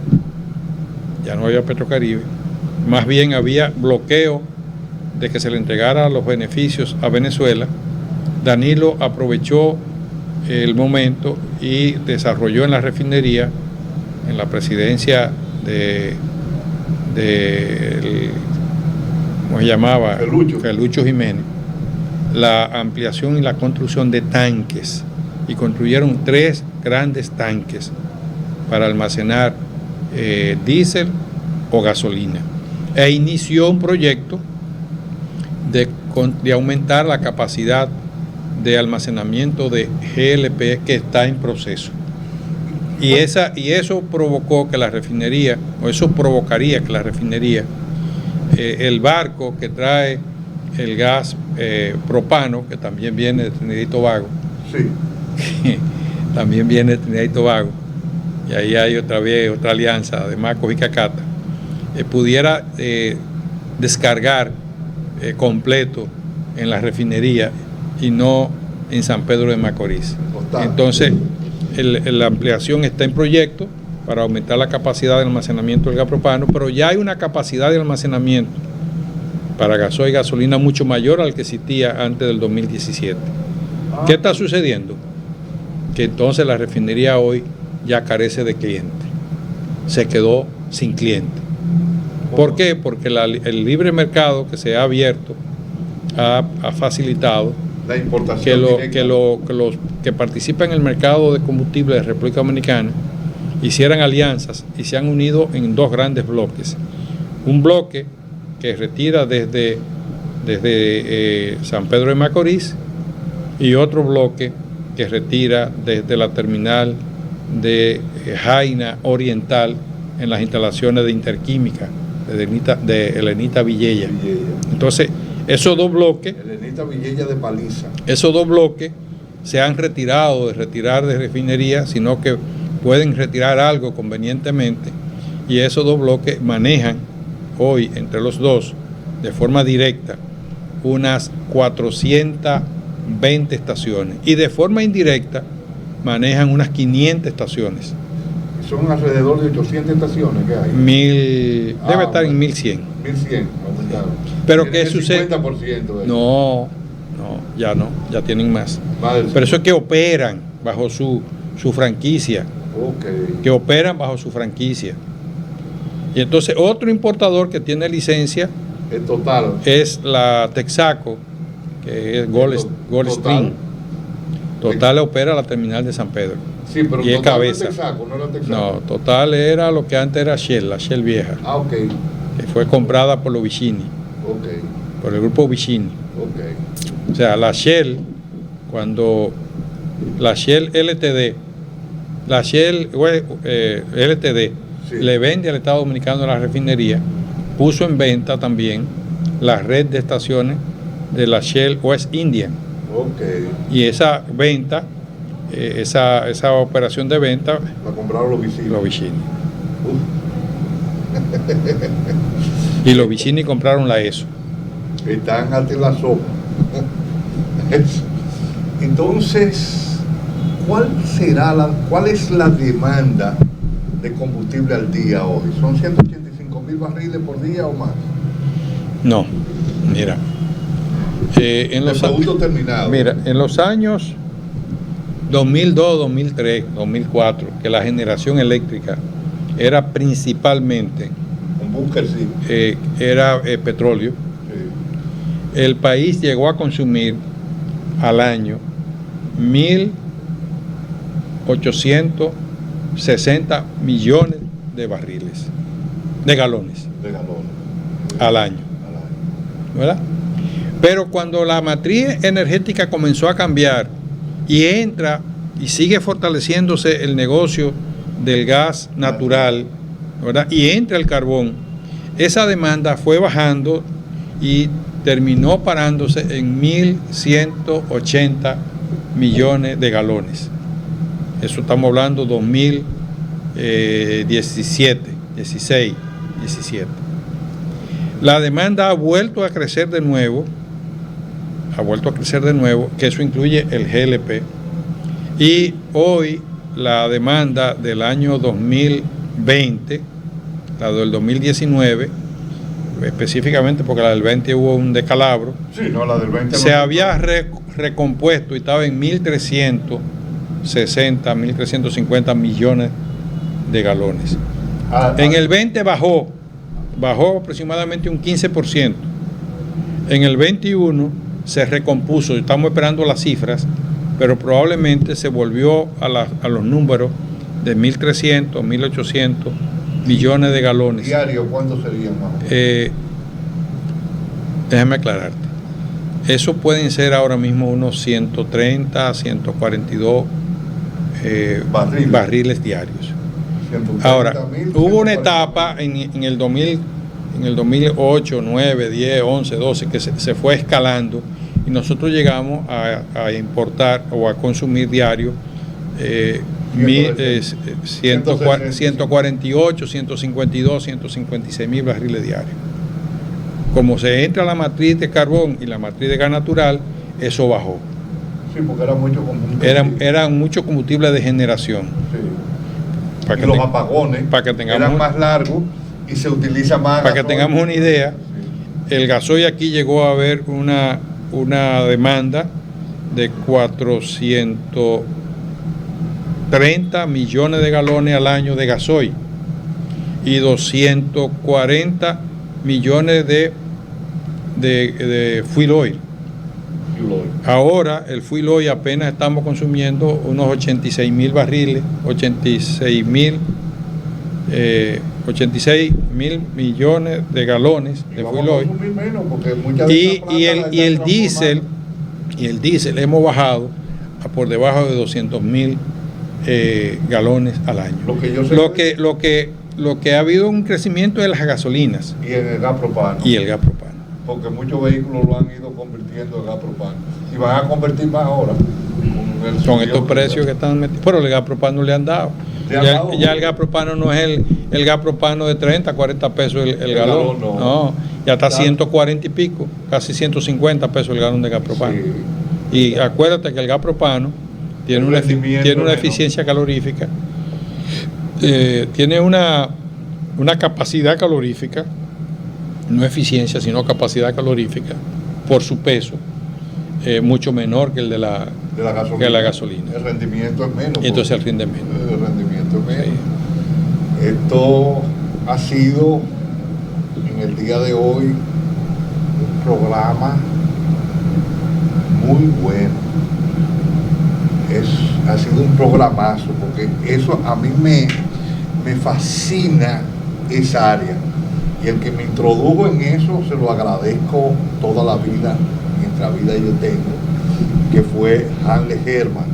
más bien había bloqueo de que se le entregara los beneficios a Venezuela. Danilo aprovechó el momento y desarrolló en la refinería, en la presidencia ¿cómo se llamaba? Felucho Jiménez, la ampliación y la construcción de tanques, y construyeron 3 grandes tanques para almacenar diésel o gasolina, e inició un proyecto de aumentar la capacidad de almacenamiento de GLP que está en proceso. Y eso provocó que la refinería, o eso provocaría que la refinería, el barco que trae el gas propano, que también viene de Trinidad y Tobago, sí. También viene de Trinidad y Tobago, y ahí hay otra alianza de Macos y Cacata, pudiera descargar completo en la refinería y no en San Pedro de Macorís. Entonces, la ampliación está en proyecto para aumentar la capacidad de almacenamiento del gas propano, pero ya hay una capacidad de almacenamiento para gasoil y gasolina mucho mayor al que existía antes del 2017. ¿Qué está sucediendo? Que entonces la refinería hoy ya carece de cliente. Se quedó sin cliente. ¿Por qué? Porque el libre mercado que se ha abierto ha facilitado la importación que los que participan en el mercado de combustible de República Dominicana hicieran alianzas y se han unido en dos grandes bloques. Un bloque que retira desde San Pedro de Macorís y otro bloque que retira desde la terminal de Jaina Oriental en las instalaciones de Interquímica de Elenita Villella. Entonces, esos dos bloques, Elenita Villella de Paliza, esos dos bloques se han retirado de refinería, sino que pueden retirar algo convenientemente, y esos dos bloques manejan hoy entre los dos de forma directa unas 420 estaciones y de forma indirecta manejan unas 500 estaciones. Son alrededor de 800 estaciones que hay. Debe estar en 1100. 1100, aumentaron. Pero ¿qué sucede? 50% de eso. No, ya tienen más. Pero eso es que operan bajo su franquicia. Okay. Que operan bajo su franquicia. Y entonces otro importador que tiene licencia es la Texaco, que es Goldstream. Total opera la terminal de San Pedro. Sí, pero y es cabeza. Texaco, no era Texaco. No, Total era lo que antes era Shell, la Shell vieja. Ok. Que fue comprada por los Vicini. Ok. Por el grupo Vicini. Ok. O sea, la Shell, cuando la Shell LTD, LTD sí, le vende al Estado Dominicano la refinería, puso en venta también la red de estaciones de la Shell West Indian. Okay. Y esa venta, esa operación de venta la compraron los Vicini. Y los Vicini compraron la ESO. Están ante la sopa. Entonces, ¿cuál es la demanda de combustible al día hoy? ¿Son 185,000 barriles por día o más? No, mira. En los años 2002, 2003, 2004, que la generación eléctrica era principalmente era petróleo, sí, el país llegó a consumir al año 1.860 millones de barriles, de galones al año, ¿verdad? Pero cuando la matriz energética comenzó a cambiar y entra y sigue fortaleciéndose el negocio del gas natural, ¿verdad? Y entra el carbón, esa demanda fue bajando y terminó parándose en 1.180 millones de galones. Eso estamos hablando 2017, 16, 17. La demanda ha vuelto a crecer de nuevo, que eso incluye el GLP, y hoy la demanda del año 2020, la del 2019, específicamente porque la del 20 hubo un descalabro, sí, no, la del 20 se había recompuesto y estaba en 1.360, 1.350 millones de galones. En el 20 bajó aproximadamente un 15%. En el 21 se recompuso, estamos esperando las cifras, pero probablemente se volvió a los números de 1.300, 1.800 millones de galones. ¿Diario cuánto serían más? Déjame aclararte. Eso pueden ser ahora mismo unos 130, 142 barriles diarios. Ahora, hubo una etapa en el 2008, 9, 10, 11, 12 que se fue escalando y nosotros llegamos a importar o a consumir diario 148, 152, 156 mil barriles diarios. Como se entra la matriz de carbón y la matriz de gas natural, eso bajó. Sí, porque era mucho combustible. Eran mucho combustible de generación. Sí. Para y que los apagones eran más largos y se utiliza más. Para que tengamos una idea, el gasoil aquí llegó a haber una demanda de 430 millones de galones al año de gasoil y 240 millones de fuel oil. Ahora el fuel oil apenas estamos consumiendo unos 86 mil barriles, 86 mil millones de galones de fuel oil. Y el diésel hemos bajado a por debajo de 200 mil galones al año. Lo que ha habido un crecimiento de las gasolinas y el gas propano. Porque muchos vehículos lo han ido convirtiendo en gas propano y van a convertir más ahora con estos precios que están metidos. Pero el gas propano le han dado. Ya el gas propano no es el gas propano de 30, 40 pesos el galón. No, ya está 140 y pico, casi 150 pesos el galón de gas propano. Sí. Y acuérdate que el gas propano tiene una eficiencia calorífica, tiene una capacidad calorífica, no eficiencia, sino capacidad calorífica, por su peso, mucho menor que el de la gasolina. El rendimiento es menos. Y entonces el rendimiento es menos. Sí. Esto ha sido en el día de hoy un programa muy bueno. Ha sido un programazo, porque eso a mí me fascina esa área. Y el que me introdujo en eso se lo agradezco toda la vida, mientras vida yo tengo, que fue Hanle Herman.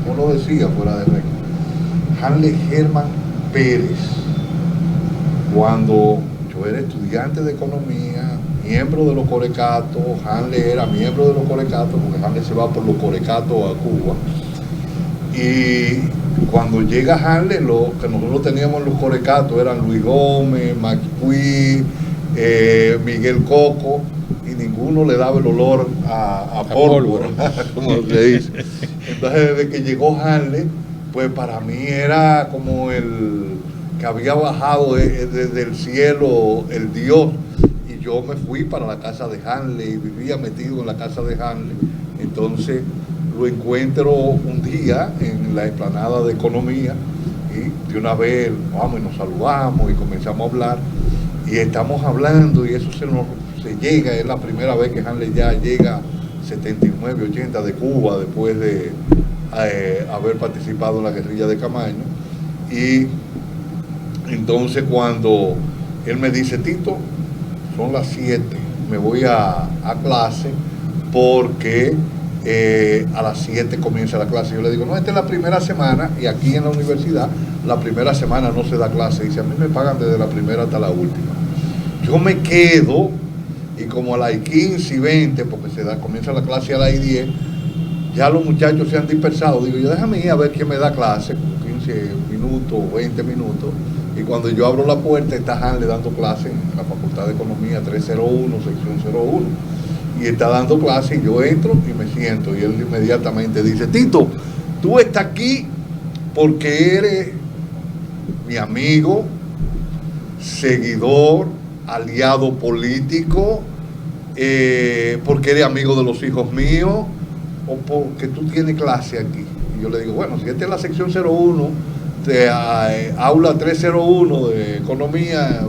Como lo decía fuera de récord, Hanle Herman Pérez. Cuando yo era estudiante de economía, miembro de los Corecatos, Hanle era miembro de los Corecatos, porque Hanle se va por los Corecatos a Cuba. Y cuando llega Hanle, lo que nosotros teníamos en los Corecatos eran Luis Gómez, Maquipuí, Miguel Coco, y ninguno le daba el olor a pólvora, como se dice. Entonces, desde que llegó Hanle, pues para mí era como el que había bajado desde el cielo el Dios, y yo me fui para la casa de Hanle y vivía metido en la casa de Hanle. Entonces lo encuentro un día en la explanada de economía y de una vez vamos y nos saludamos y comenzamos a hablar y estamos hablando y eso se llega, es la primera vez que Hanle ya llega 79, 80 de Cuba después de haber participado en la guerrilla de Camaño. Y entonces cuando él me dice, Tito, son las 7, me voy a clase porque a las 7 comienza la clase. Yo le digo, no, esta es la primera semana y aquí en la universidad la primera semana no se da clase. Dice, a mí me pagan desde la primera hasta la última. Yo me quedo y como a las 15 y 20, porque comienza la clase a las 10, ya los muchachos se han dispersado. Digo, yo déjame ir a ver quién me da clase, 15 minutos, 20 minutos. Y cuando yo abro la puerta está Hanle dando clase en la Facultad de Economía 301, sección 01. Y está dando clase y yo entro y me siento. Y él inmediatamente dice, Tito, tú estás aquí porque eres mi amigo, seguidor, aliado político, porque eres amigo de los hijos míos o porque tú tienes clase aquí. Y yo le digo, bueno, si esta es la sección 01 de aula 301 de economía,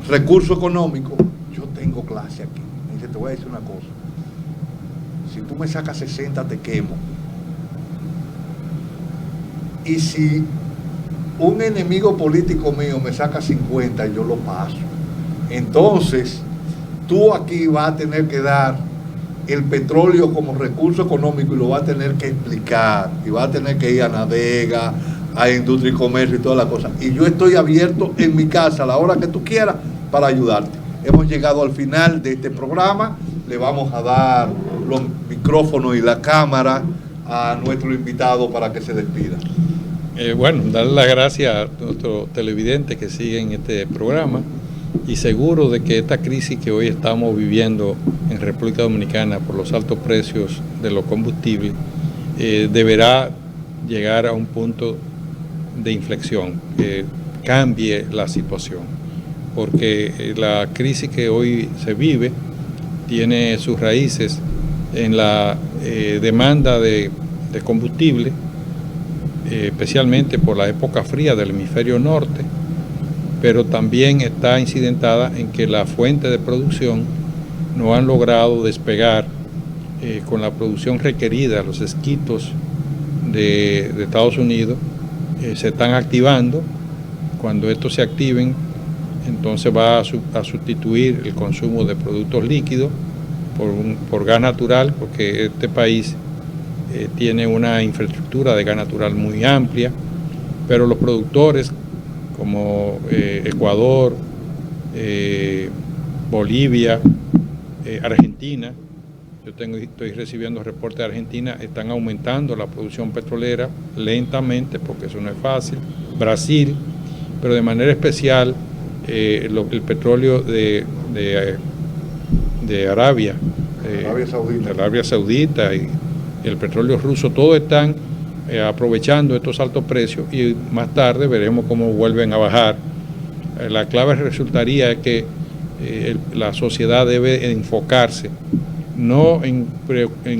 recurso económico, yo tengo clase aquí. Me dice, te voy a decir una cosa, si tú me sacas 60 te quemo, y si un enemigo político mío me saca 50 yo lo paso. Entonces tú aquí vas a tener que dar el petróleo como recurso económico y lo vas a tener que explicar y vas a tener que ir a Nadega, a Industria y Comercio y todas las cosas, y yo estoy abierto en mi casa a la hora que tú quieras para ayudarte. Hemos llegado al final de este programa, le vamos a dar los micrófono y la cámara a nuestro invitado para que se despida. Bueno, darle las gracias a nuestros televidentes que siguen este programa y seguro de que esta crisis que hoy estamos viviendo en República Dominicana por los altos precios de los combustibles deberá llegar a un punto de inflexión que cambie la situación, porque la crisis que hoy se vive tiene sus raíces en la demanda de combustible, especialmente por la época fría del hemisferio norte, pero también está incidentada en que las fuentes de producción no han logrado despegar con la producción requerida. Los esquitos de Estados Unidos se están activando. Cuando estos se activen, entonces va a sustituir el consumo de productos líquidos por gas natural, porque este país tiene una infraestructura de gas natural muy amplia, pero los productores como Ecuador, Bolivia, Argentina, estoy recibiendo reportes de Argentina, están aumentando la producción petrolera lentamente, porque eso no es fácil. Brasil, pero de manera especial el petróleo de Arabia Saudita y el petróleo ruso, todos están aprovechando estos altos precios y más tarde veremos cómo vuelven a bajar. La clave resultaría es que la sociedad debe enfocarse no en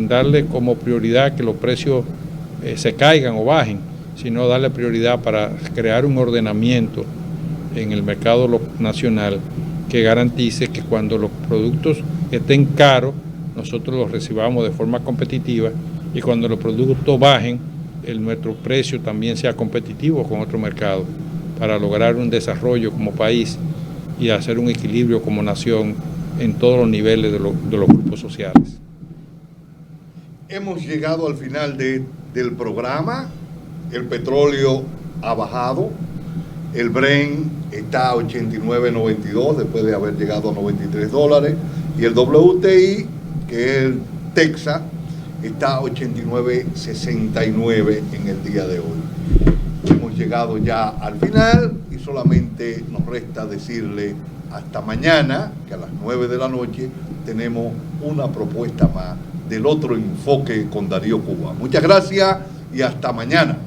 darle como prioridad que los precios se caigan o bajen, sino darle prioridad para crear un ordenamiento en el mercado nacional que garantice que cuando los productos estén caros, nosotros los recibamos de forma competitiva, y cuando los productos bajen, nuestro precio también sea competitivo con otro mercado, para lograr un desarrollo como país y hacer un equilibrio como nación en todos los niveles de los grupos sociales. Hemos llegado al final del programa. El petróleo ha bajado, el Brent está a 89.92 después de haber llegado a $93, y el WTI, que es el Texas, está a 89.69 en el día de hoy. Hemos llegado ya al final y solamente nos resta decirle hasta mañana, que a las 9 de la noche tenemos una propuesta más del otro enfoque con Darío Cuba. Muchas gracias y hasta mañana.